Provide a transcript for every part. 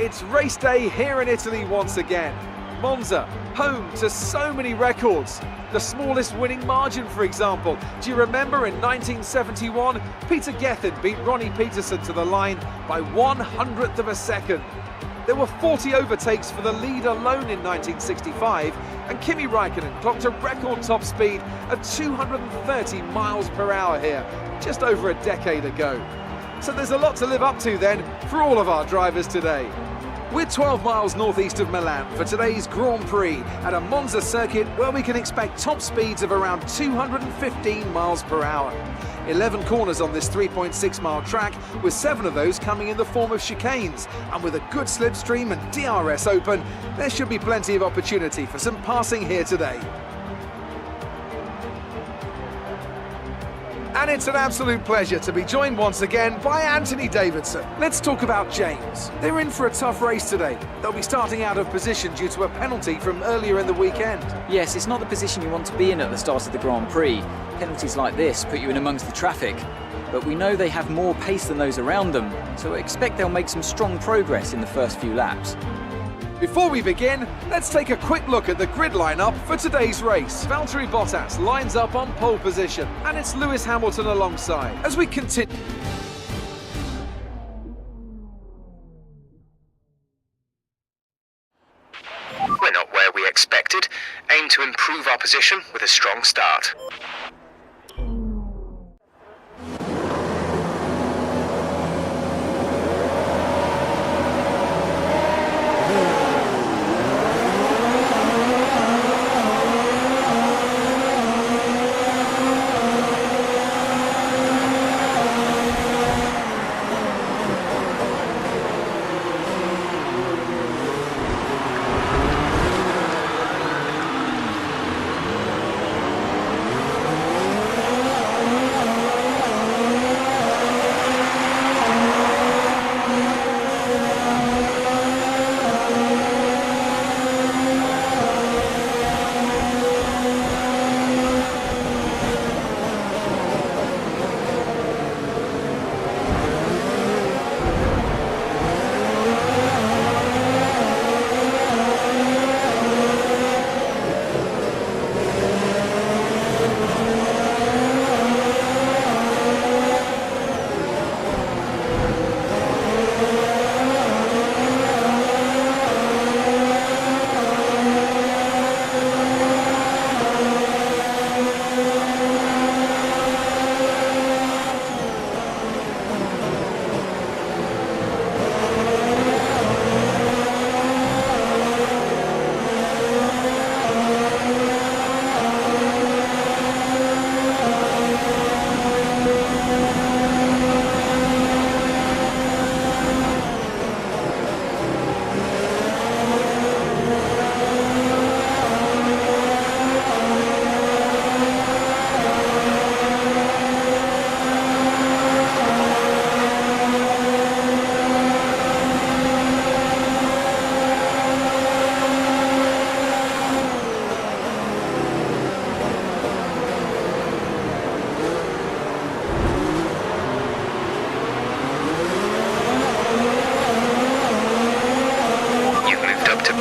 It's race day here in Italy once again. Monza, home to so many records. The smallest winning margin, for example. Do you remember in 1971, Peter Gethin beat Ronnie Peterson to the line by 1/100th of a second. There were 40 overtakes for the lead alone in 1965, and Kimi Räikkönen clocked a record top speed of 230 miles per hour here, just over a decade ago. So there's a lot to live up to then for all of our drivers today. We're 12 miles northeast of Milan for today's Grand Prix at a Monza circuit where we can expect top speeds of around 215 miles per hour. 11 corners on this 3.6-mile track, with 7 of those coming in the form of chicanes. And with a good slipstream and DRS open, there should be plenty of opportunity for some passing here today. And it's an absolute pleasure to be joined once again by Anthony Davidson. Let's talk about James. They're in for a tough race today. They'll be starting out of position due to a penalty from earlier in the weekend. Yes, it's not the position you want to be in at the start of the Grand Prix. Penalties like this put you in amongst the traffic. But we know they have more pace than those around them, so I expect they'll make some strong progress in the first few laps. Before we begin, let's take a quick look at the grid lineup for today's race. Valtteri Bottas lines up on pole position, and it's Lewis Hamilton alongside. As we continue... We're not where we expected. Aim to improve our position with a strong start.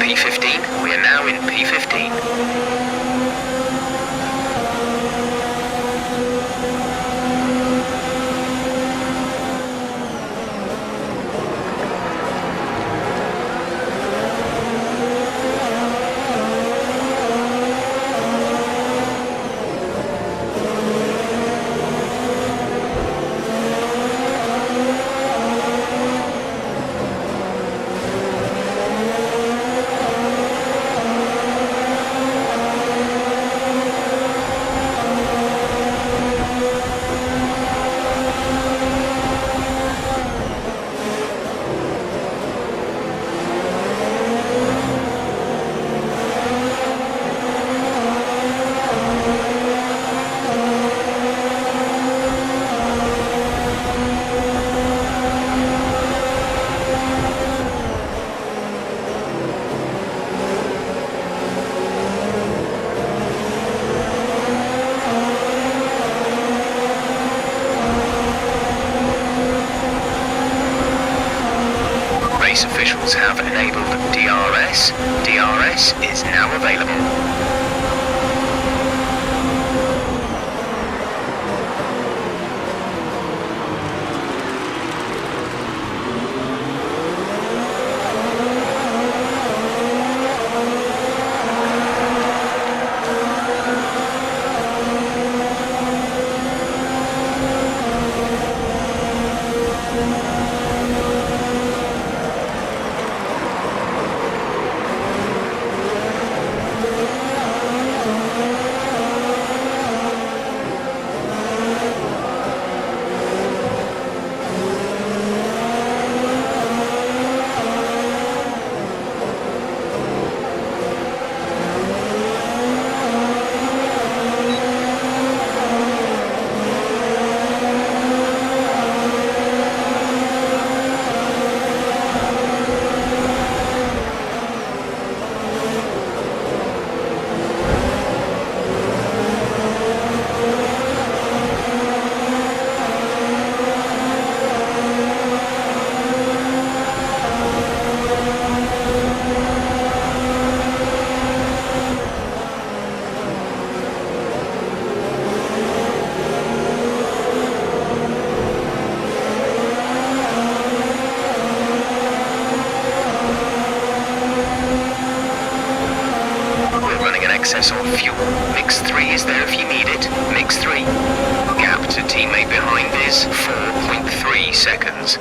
P15. We are now in P15. race officials have enabled DRS. DRS is now available. Excess on fuel. Mix 3 is there if you need it. Mix 3. Gap to teammate behind is 4.3 seconds.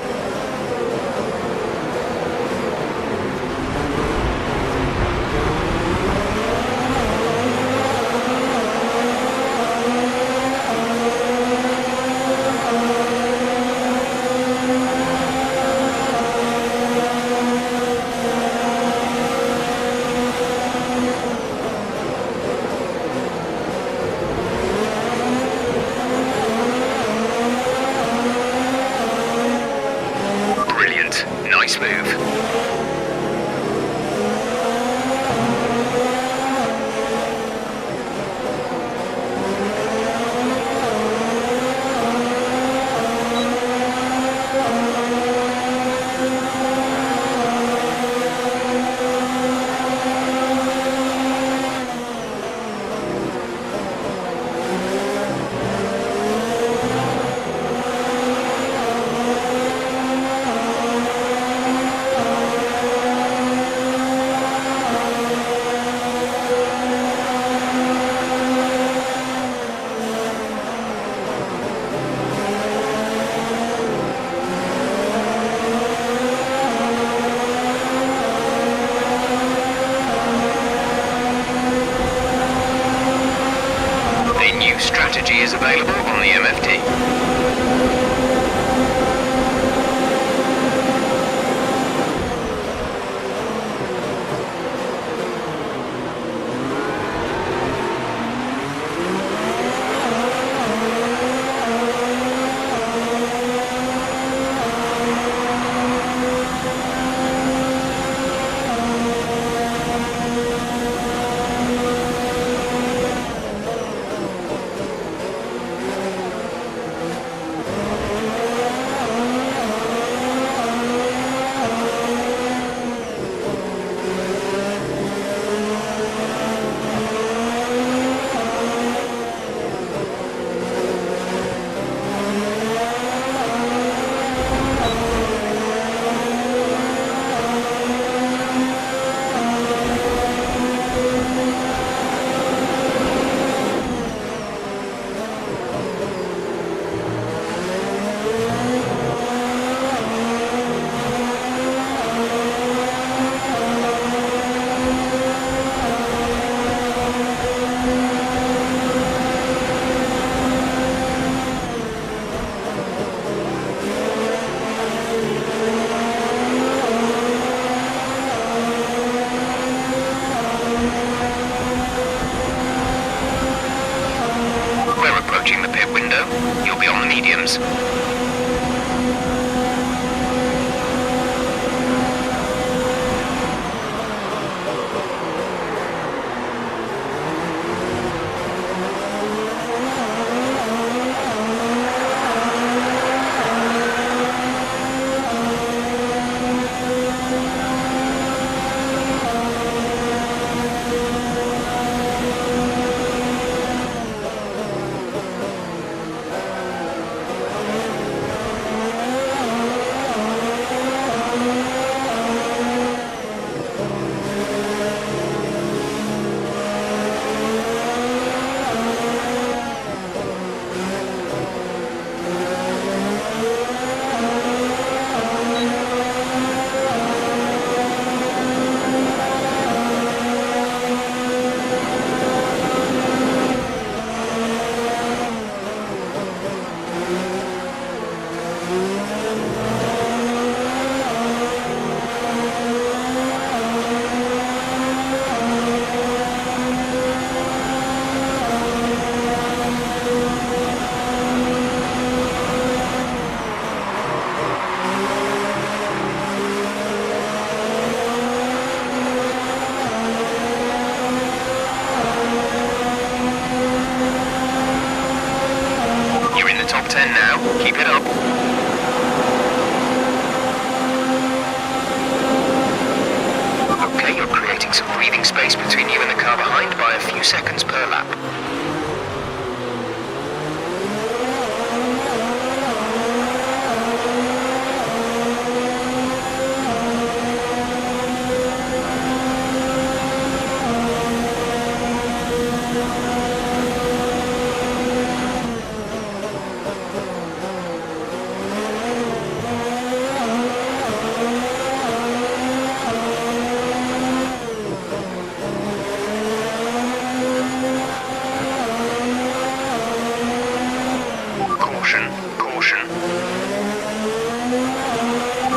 Nice move. Strategy is available on the MFD. Keep it up. Okay, you're creating some breathing space between you and the car behind by a few seconds per lap.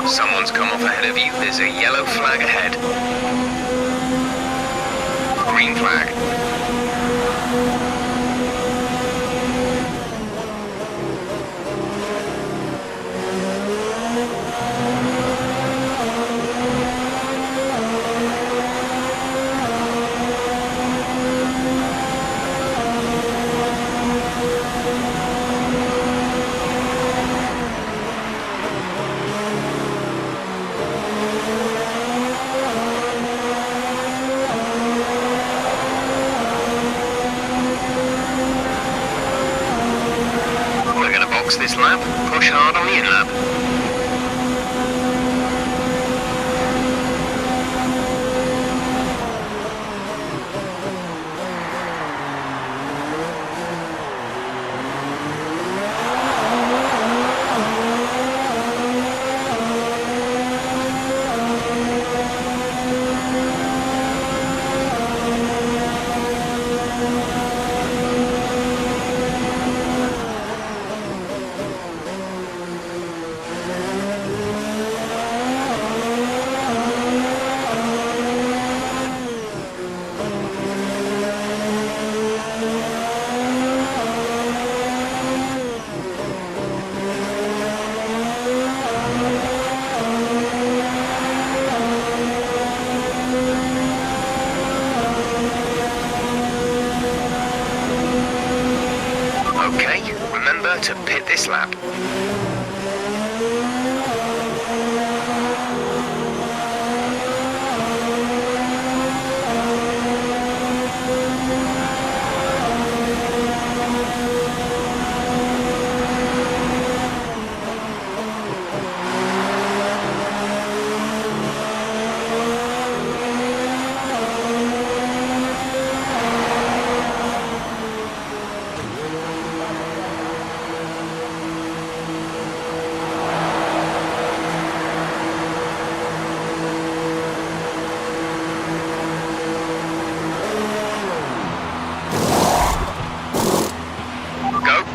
Someone's come off ahead of you. There's a yellow flag ahead. Green flag. This lap, push hard on the in-lap. To pit this lap.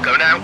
Go now.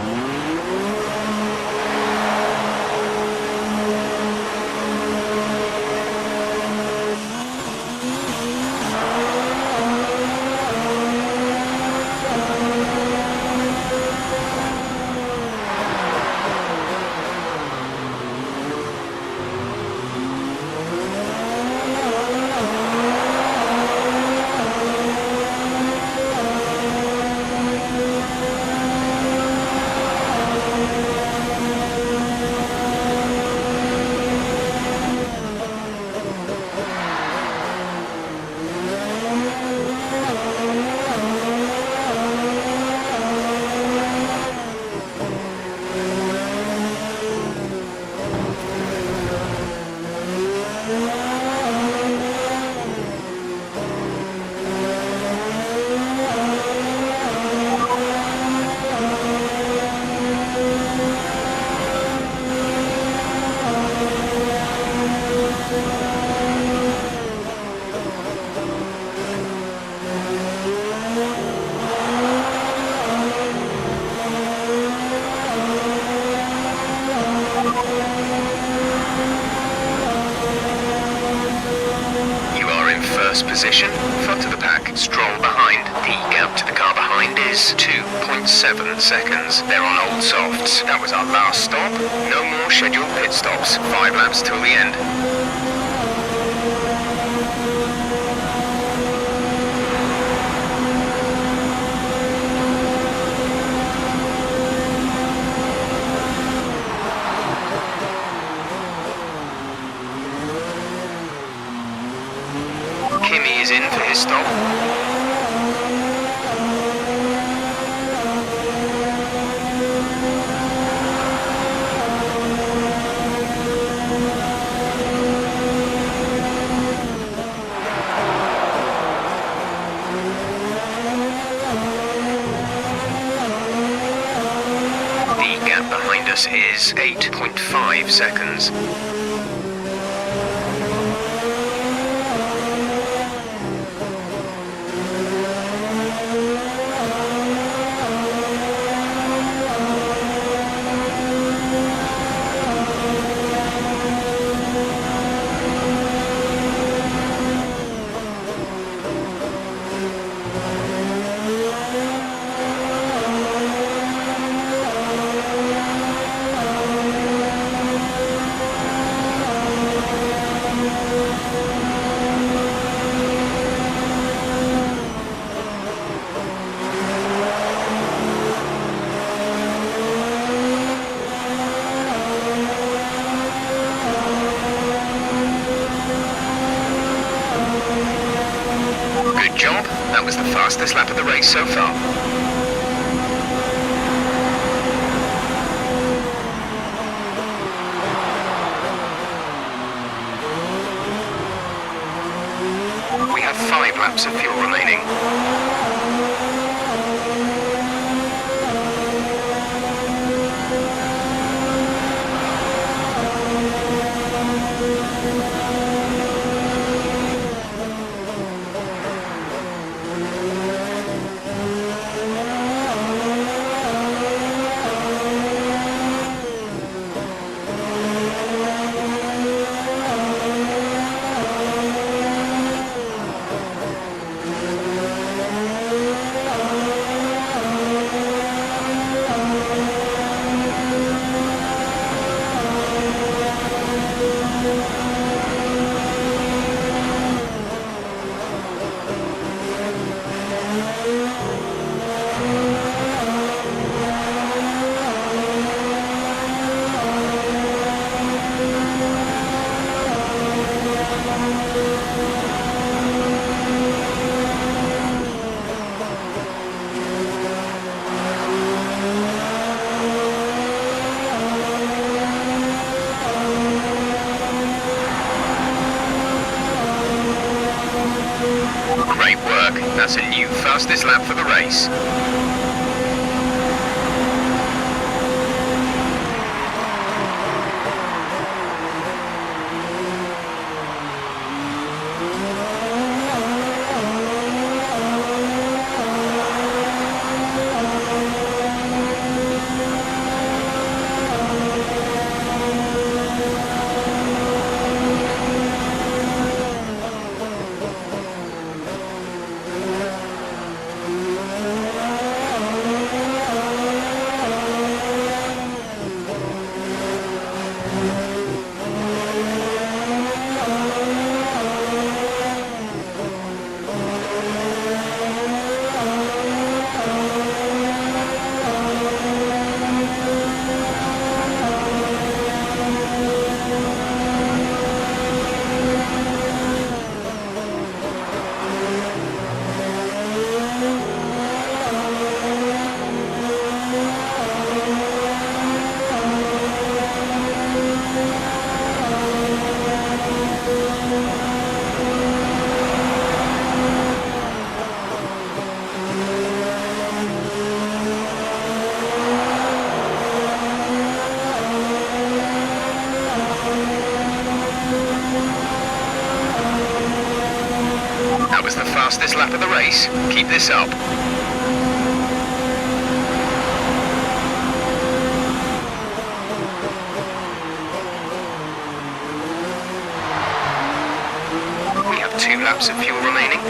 Position, front of the pack, stroll behind. The gap to the car behind is 2.7 seconds. They're on old softs. That was our last stop. No more scheduled pit stops. 5 laps till the end. is in for his stop. The gap behind us is 8.5 seconds. Good job. That was the fastest lap of the race so far. We have 5 laps of fuel remaining. Great work. That's a new fastest lap for the race. That was the fastest lap of the race. Keep this up. We have 2 laps of fuel remaining.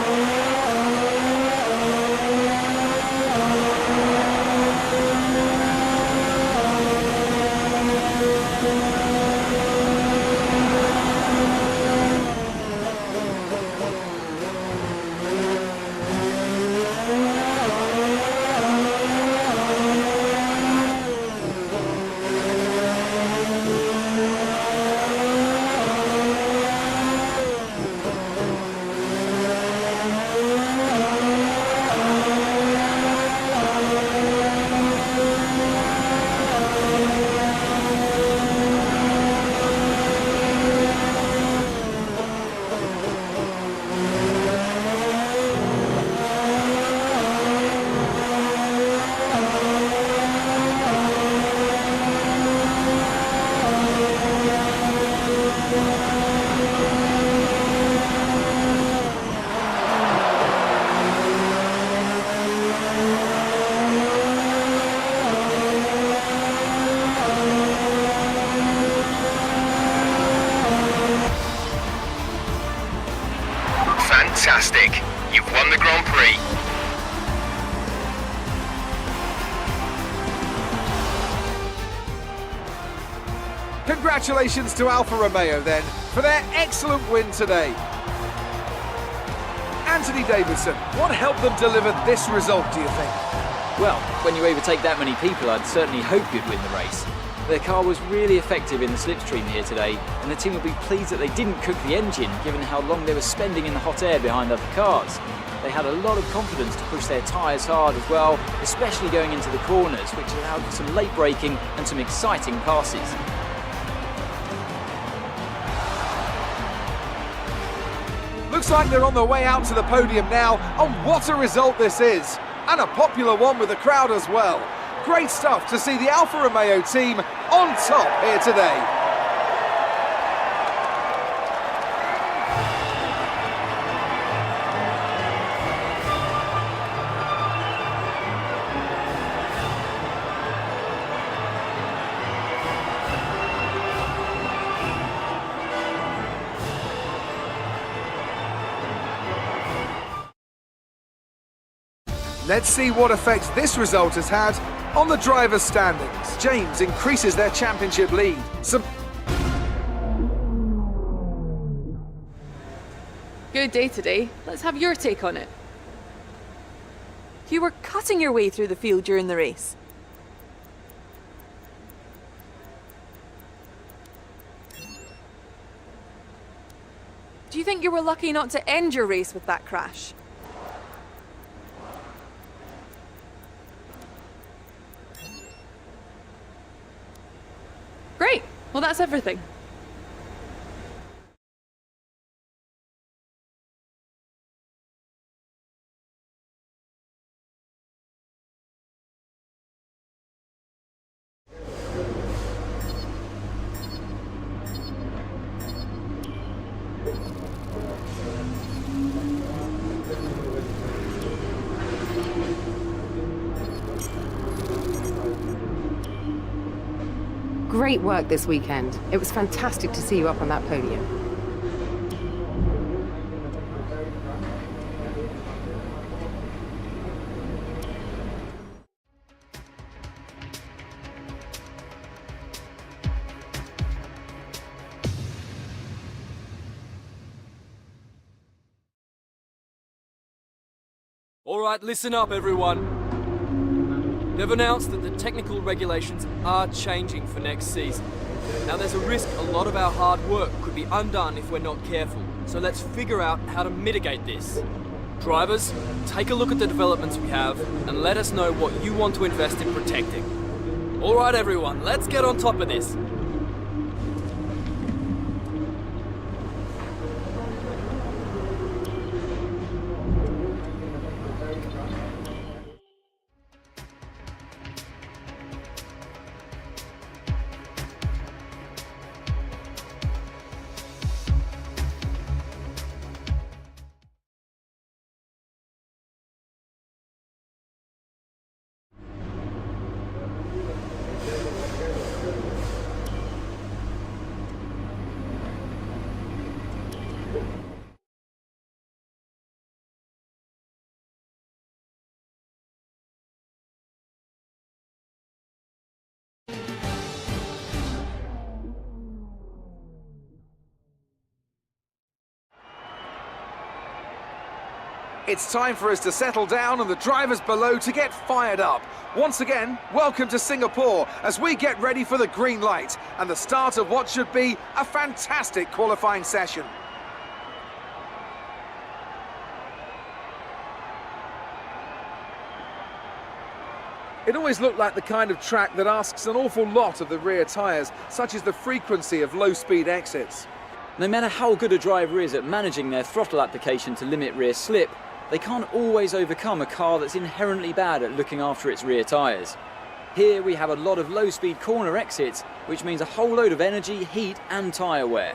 Fantastic. You've won the Grand Prix. Congratulations to Alfa Romeo then for their excellent win today. Anthony Davidson, what helped them deliver this result, do you think? Well, when you overtake that many people, I'd certainly hope you'd win the race. Their car was really effective in the slipstream here today, and the team will be pleased that they didn't cook the engine, given how long they were spending in the hot air behind other cars. They had a lot of confidence to push their tyres hard as well, especially going into the corners, which allowed for some late braking and some exciting passes. Looks like they're on their way out to the podium now, and what a result this is! And a popular one with the crowd as well. Great stuff to see the Alfa Romeo team on top here today. Let's see what effect this result has had on the drivers' standings. James increases their championship lead. Good day today. Let's have your take on it. You were cutting your way through the field during the race. Do you think you were lucky not to end your race with that crash? Great. Well, that's everything. Great work this weekend. It was fantastic to see you up on that podium. All right, listen up, everyone. They've announced that the technical regulations are changing for next season. Now, there's a risk a lot of our hard work could be undone if we're not careful, so let's figure out how to mitigate this. Drivers, take a look at the developments we have and let us know what you want to invest in protecting. All right, everyone, let's get on top of this. It's time for us to settle down and the drivers below to get fired up. Once again, welcome to Singapore as we get ready for the green light and the start of what should be a fantastic qualifying session. It always looked like the kind of track that asks an awful lot of the rear tyres, such as the frequency of low-speed exits. No matter how good a driver is at managing their throttle application to limit rear slip, they can't always overcome a car that's inherently bad at looking after its rear tyres. Here we have a lot of low-speed corner exits, which means a whole load of energy, heat and tyre wear.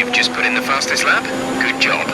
You've just put in the fastest lap. Good job.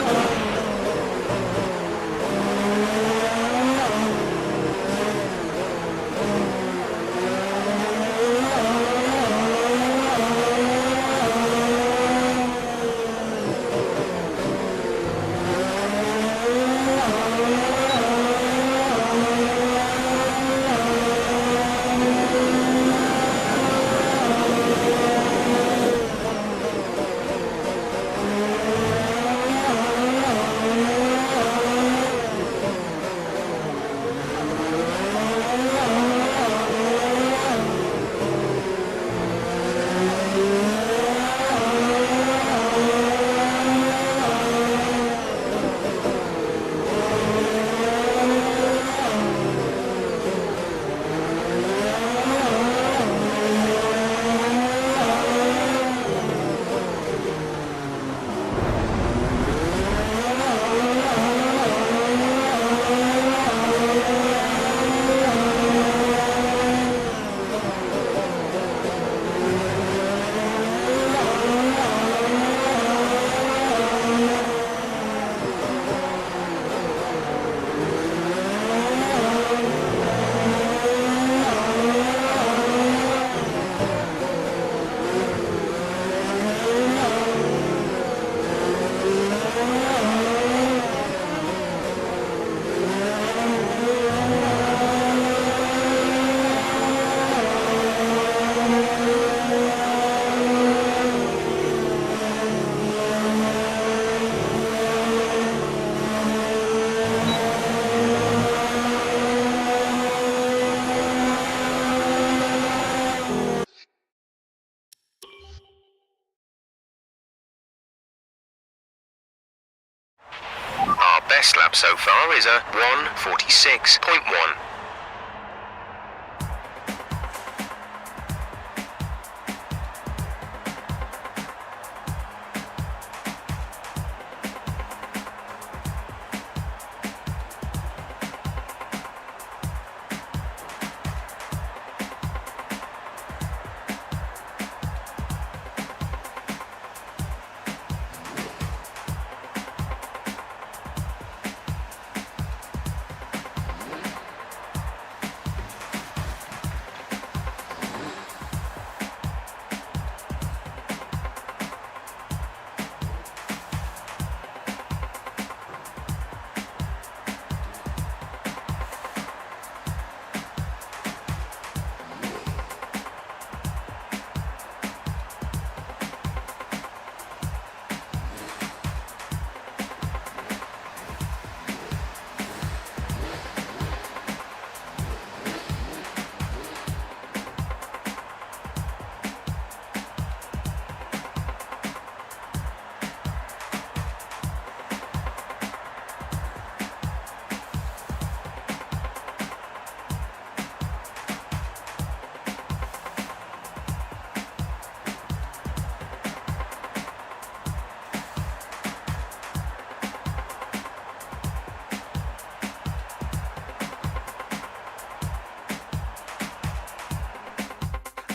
Our best lap so far is a 1:46.1.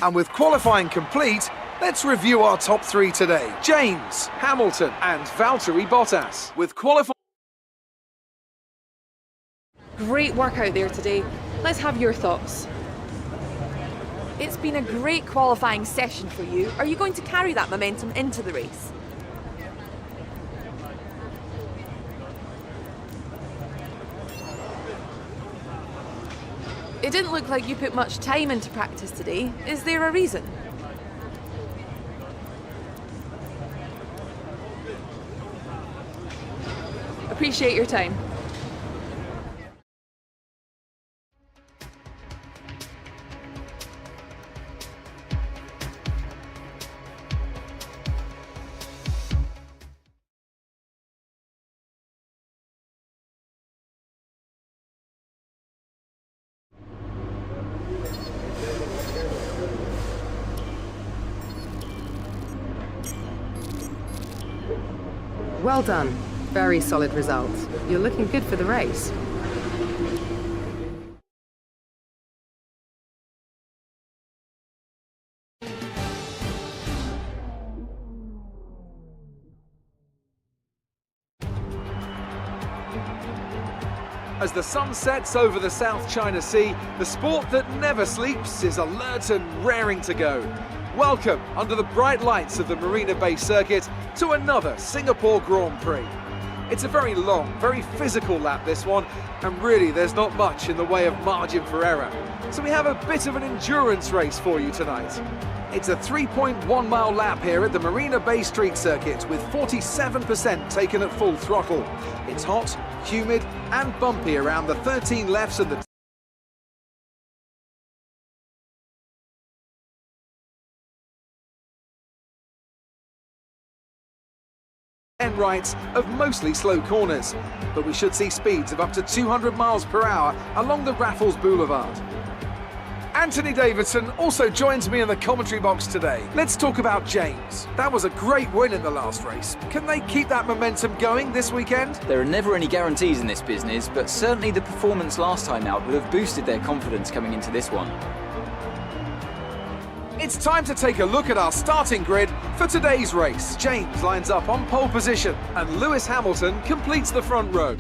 And with qualifying complete, let's review our top three today. James, Hamilton and Valtteri Bottas. With qualifying... Great work out there today. Let's have your thoughts. It's been a great qualifying session for you. Are you going to carry that momentum into the race? It didn't look like you put much time into practice today. Is there a reason? Appreciate your time. Well done. Very solid result. You're looking good for the race. As the sun sets over the South China Sea, the sport that never sleeps is alert and raring to go. Welcome, under the bright lights of the Marina Bay Circuit, to another Singapore Grand Prix. It's a very long, very physical lap, this one, and really there's not much in the way of margin for error. So we have a bit of an endurance race for you tonight. It's a 3.1 mile lap here at the Marina Bay Street Circuit with 47% taken at full throttle. It's hot, humid and bumpy around the 13 lefts and the 10 rights of mostly slow corners, but we should see speeds of up to 200 miles per hour along the Raffles Boulevard. Anthony Davidson also joins me in the commentary box today. Let's talk about James. That was a great win in the last race. Can they keep that momentum going this weekend? There are never any guarantees in this business, but certainly the performance last time out will have boosted their confidence coming into this one. It's time to take a look at our starting grid for today's race. James lines up on pole position and Lewis Hamilton completes the front row.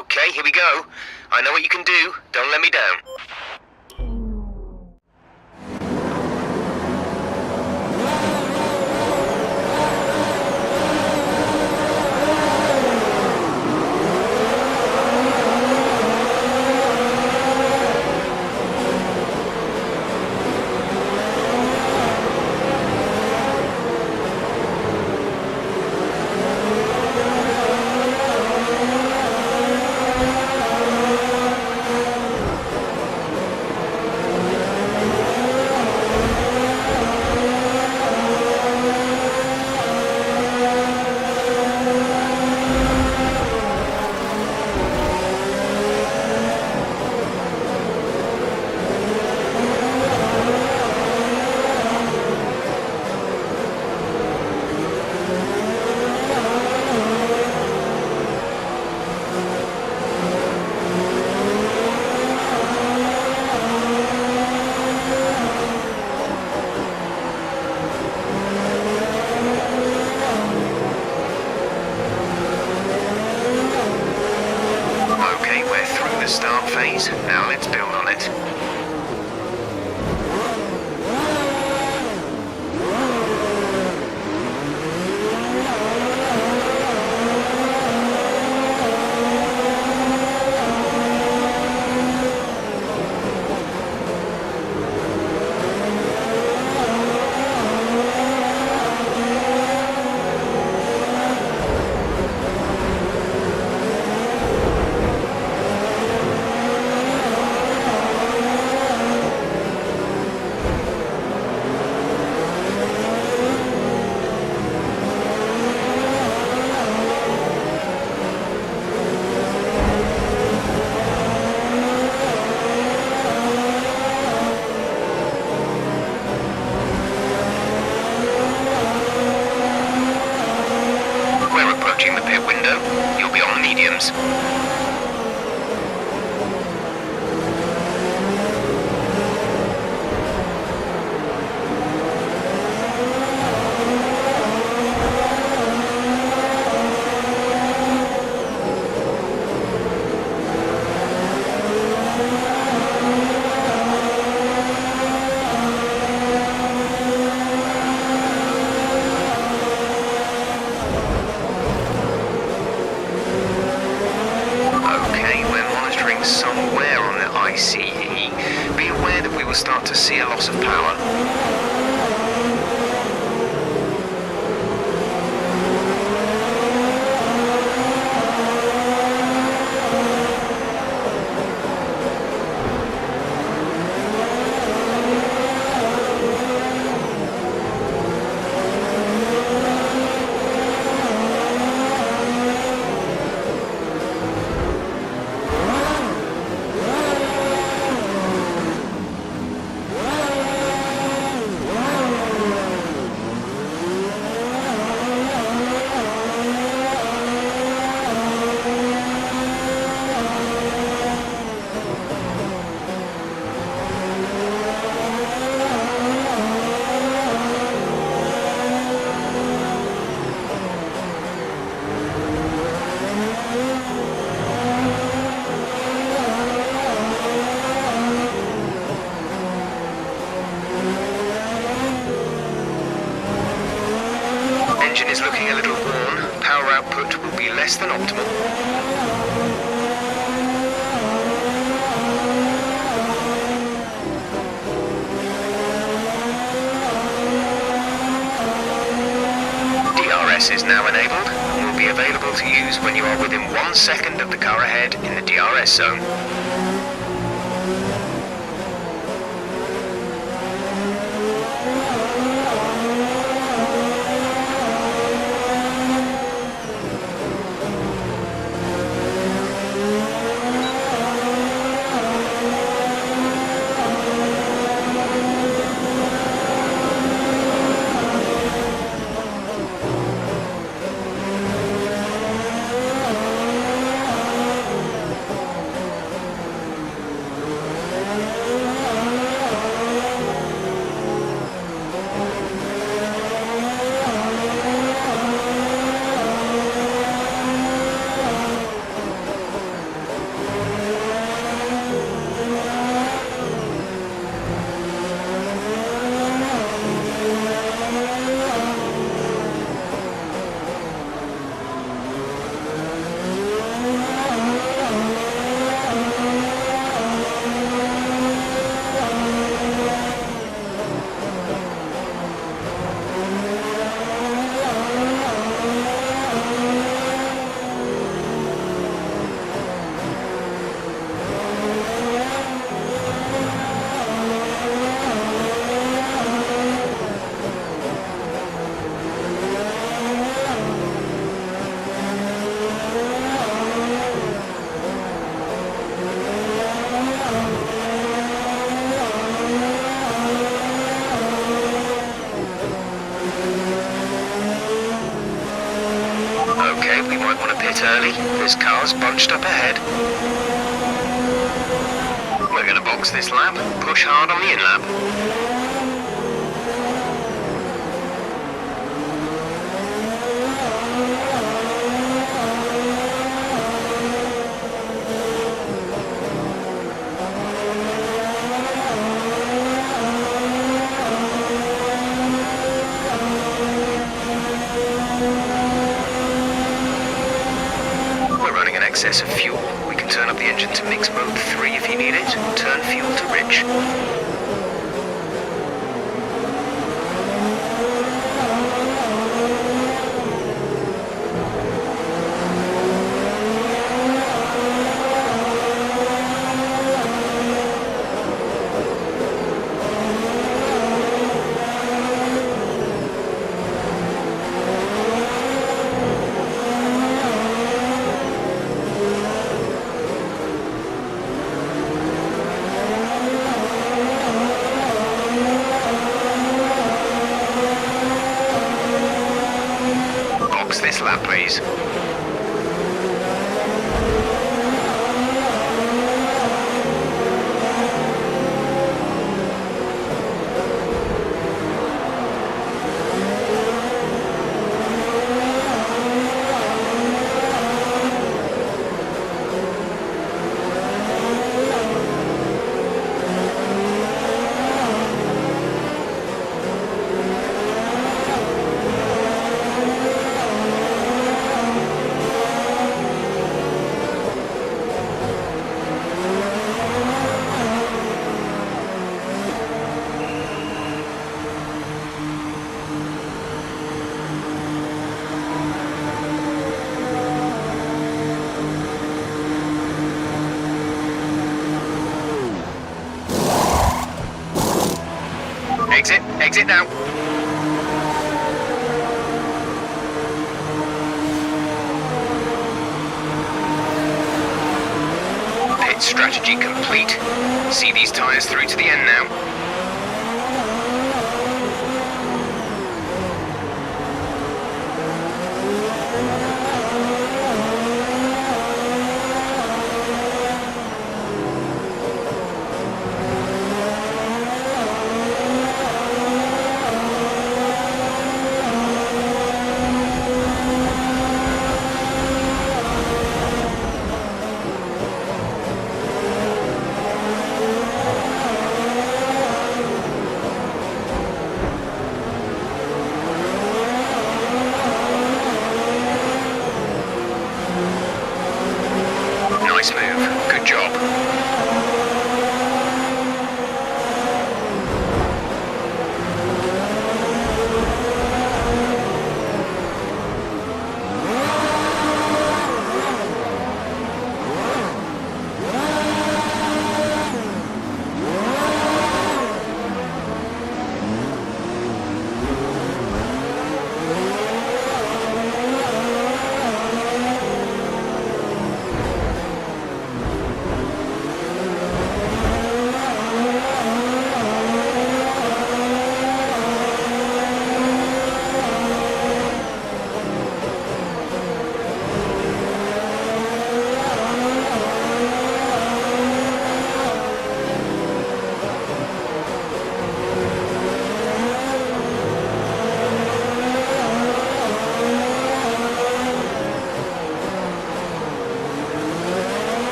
Okay, here we go. I know what you can do. Don't let me down. Start phase. Now let's build on it. The pit window, you'll be on the mediums. Somewhere on the ICE, be aware that we will start to see a loss of power. engine is looking a little worn. Power output will be less than optimal. DRS is now enabled and will be available to use when you are within 1 second of the car ahead in the DRS zone. Okay, we might want to pit early. There's cars bunched up ahead. We're going to box this lap, push hard on the in-lap. Excess of fuel. We can turn up the engine to mix mode 3 if you need it. Turn fuel to rich. This lap, please. Exit now. Pit strategy complete. See these tyres through to the end now. Good job.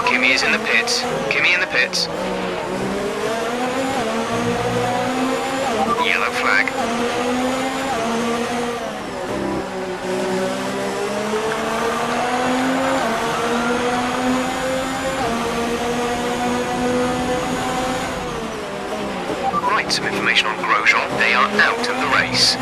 Kimi is in the pits. Kimi in the pits. Yellow flag. Right, some information on Grosjean. They are out of the race.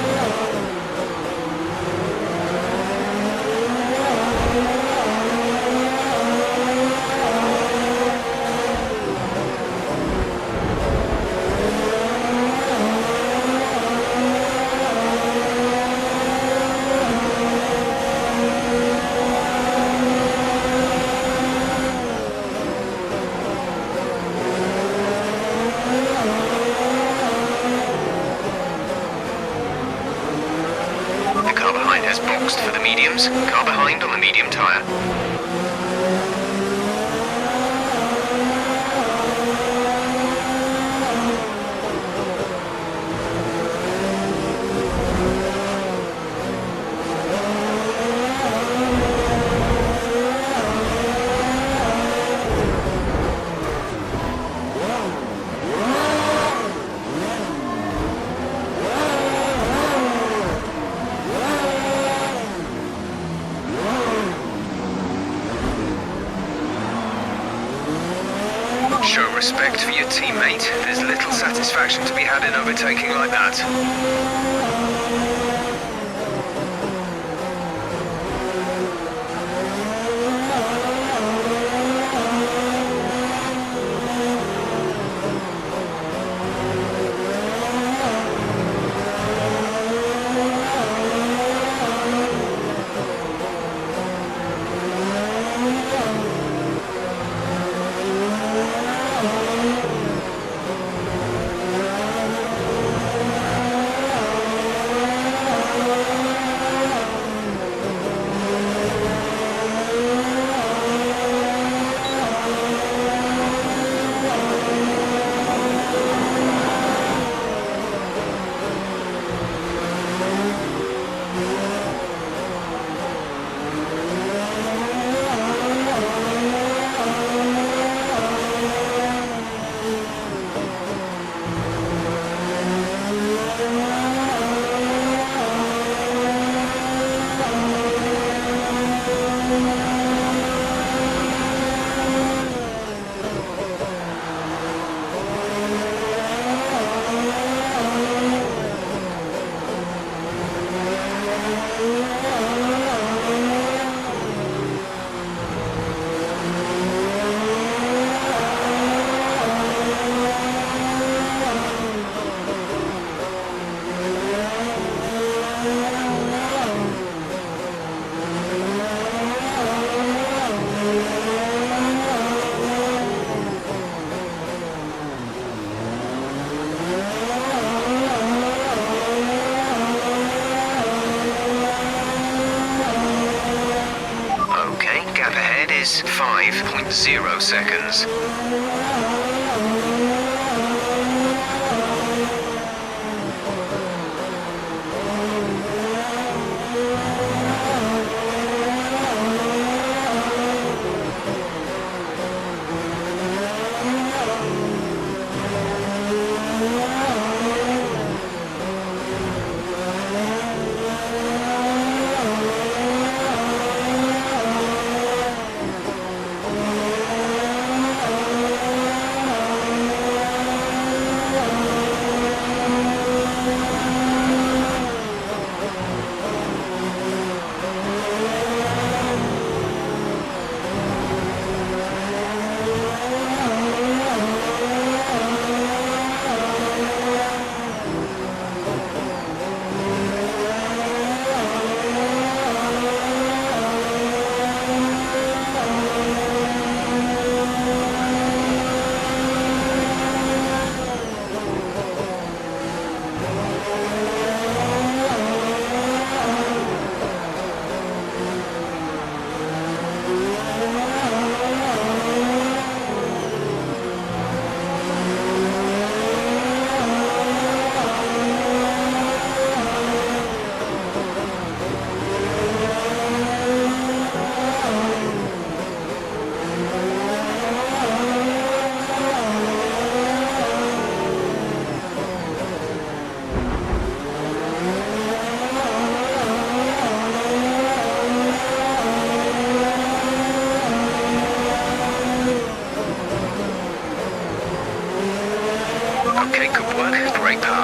The car behind has boxed for the mediums. Car behind on the medium tyre. Show respect for your teammate. There's little satisfaction to be had in overtaking like that. Gap ahead is 5.0 seconds.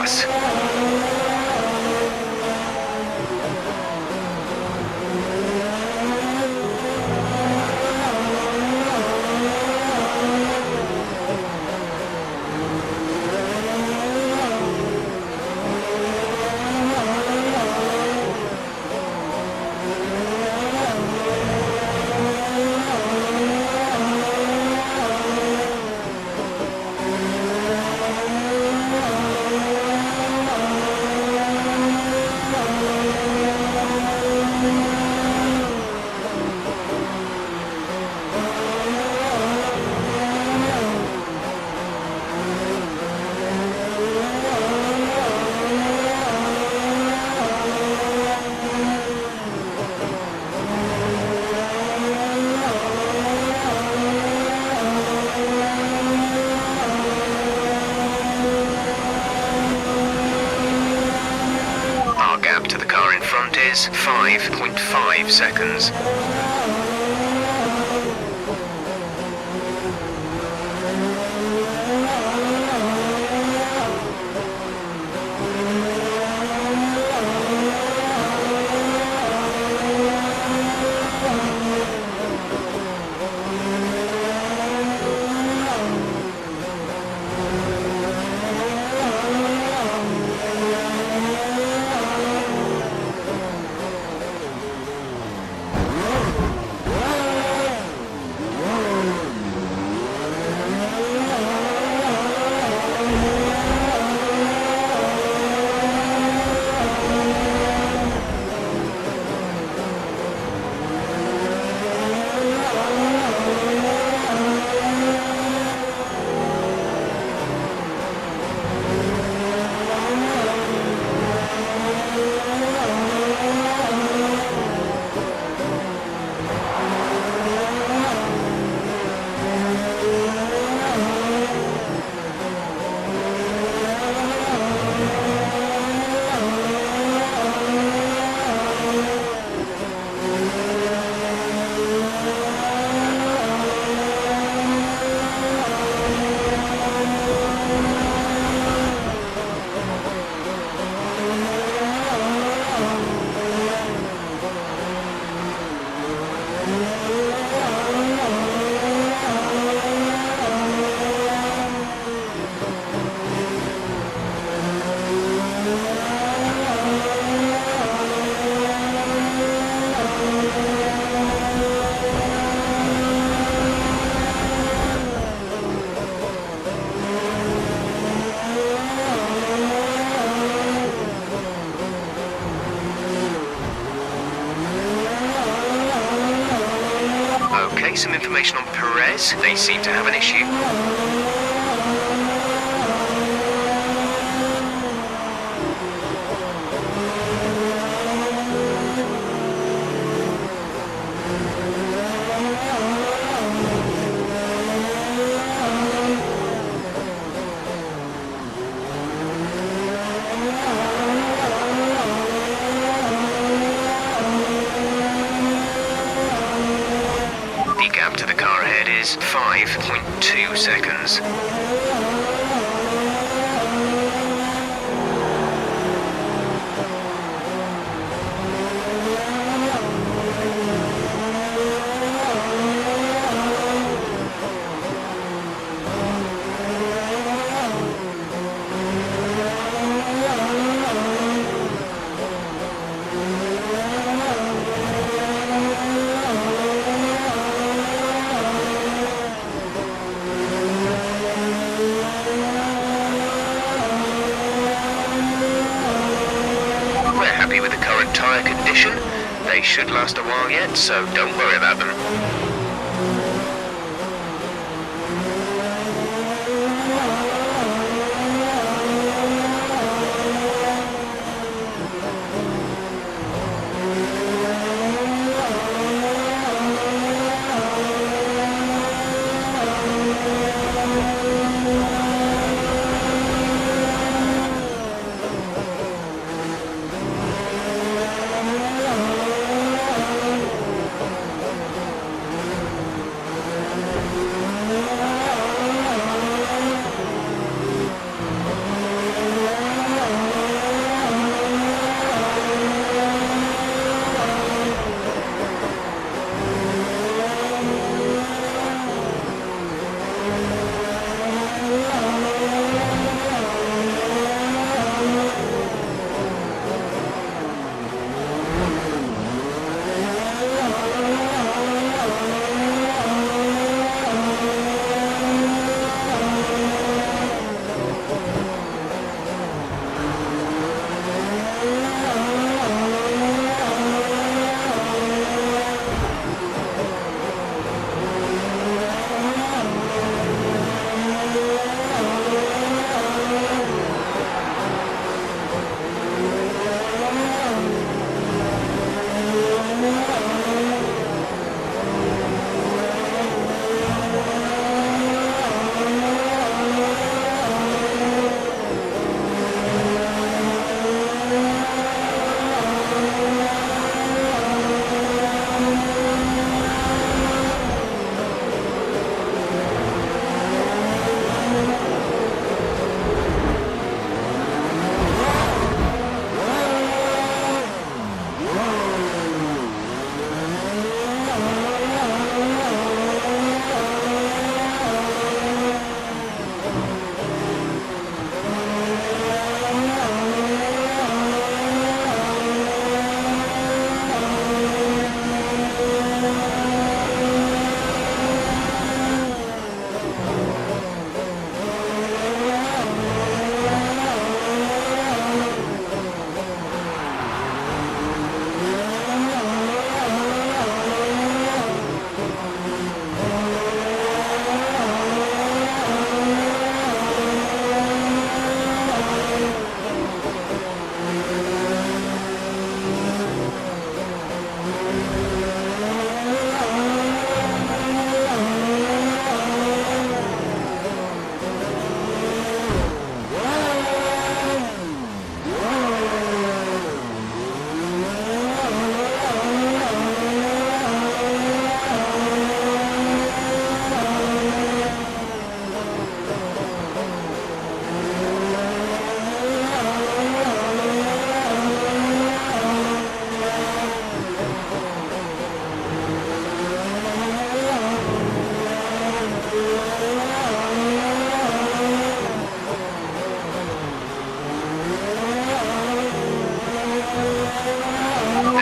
plus. Our gap to the car in front is 5.5 seconds. Okay, some information on Perez. They seem to have an issue. The gap to the car ahead is 5.2 seconds. We're happy with the current tyre condition. They should last a while yet, so don't worry about them.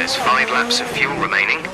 There's 5 laps of fuel remaining.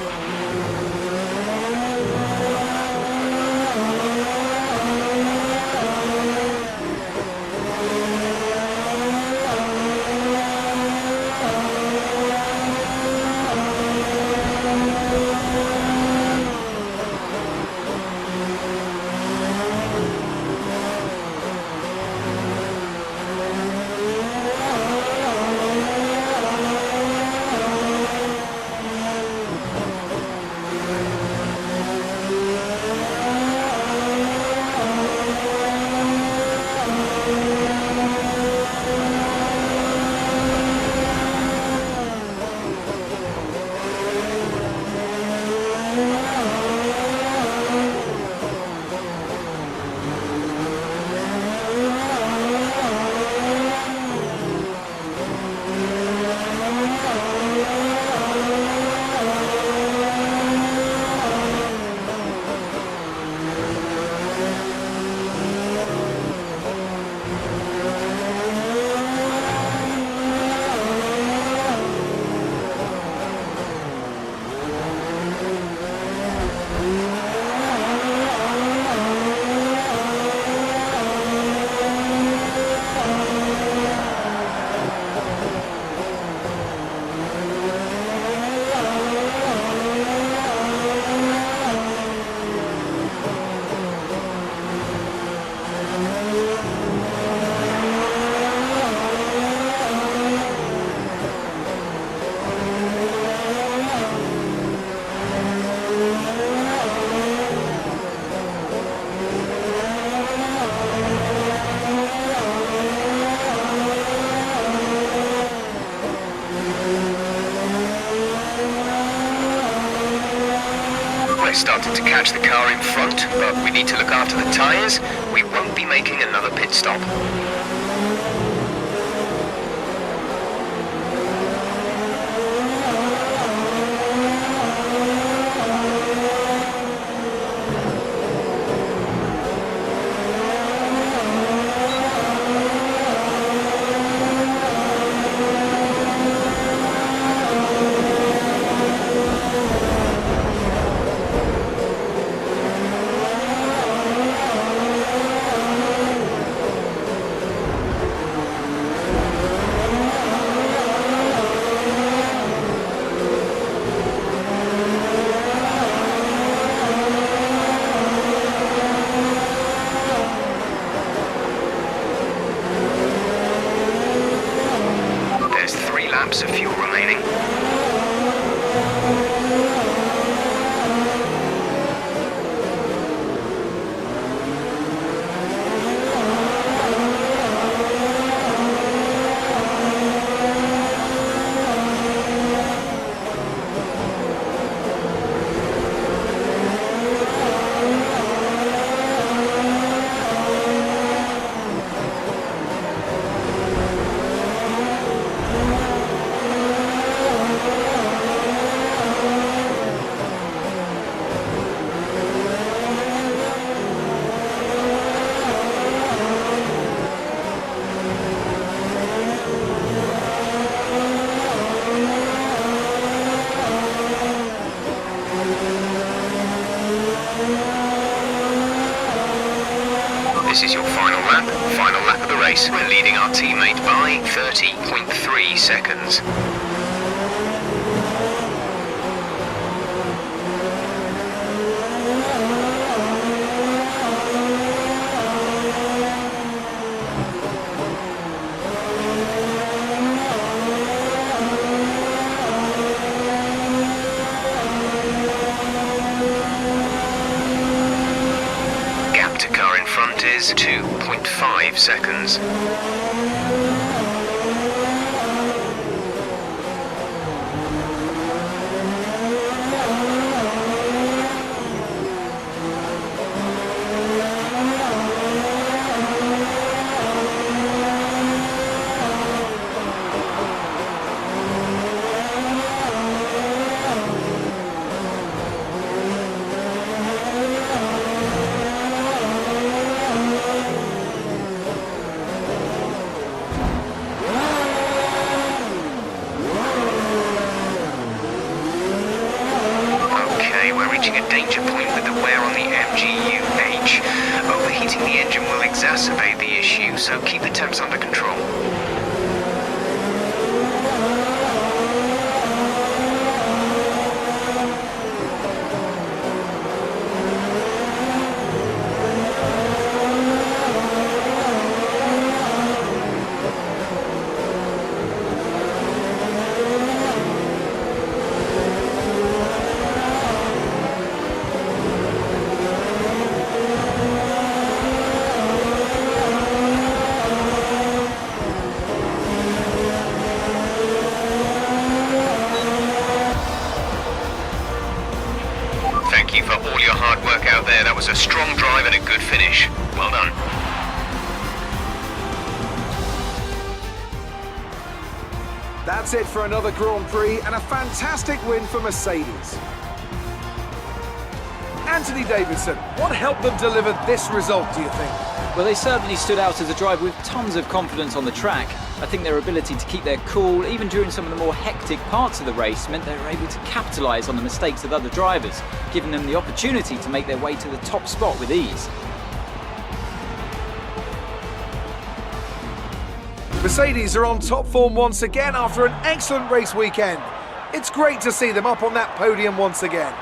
We're starting to catch the car in front, but we need to look after the tyres. We won't be making another pit stop. There's 3 laps of fuel remaining. This is your final lap of the race. We're leading our teammate by 30.3 seconds. Gap to car in front is 2.5 seconds. so keep the temps under control. Thank you for all your hard work out there. That was a strong drive and a good finish. Well done. That's it for another Grand Prix and a fantastic win for Mercedes. Anthony Davidson, what helped them deliver this result, do you think? Well, they certainly stood out as a drive with tons of confidence on the track. I think their ability to keep their cool, even during some of the more hectic parts of the race, meant they were able to capitalise on the mistakes of other drivers, giving them the opportunity to make their way to the top spot with ease. Mercedes are on top form once again after an excellent race weekend. It's great to see them up on that podium once again.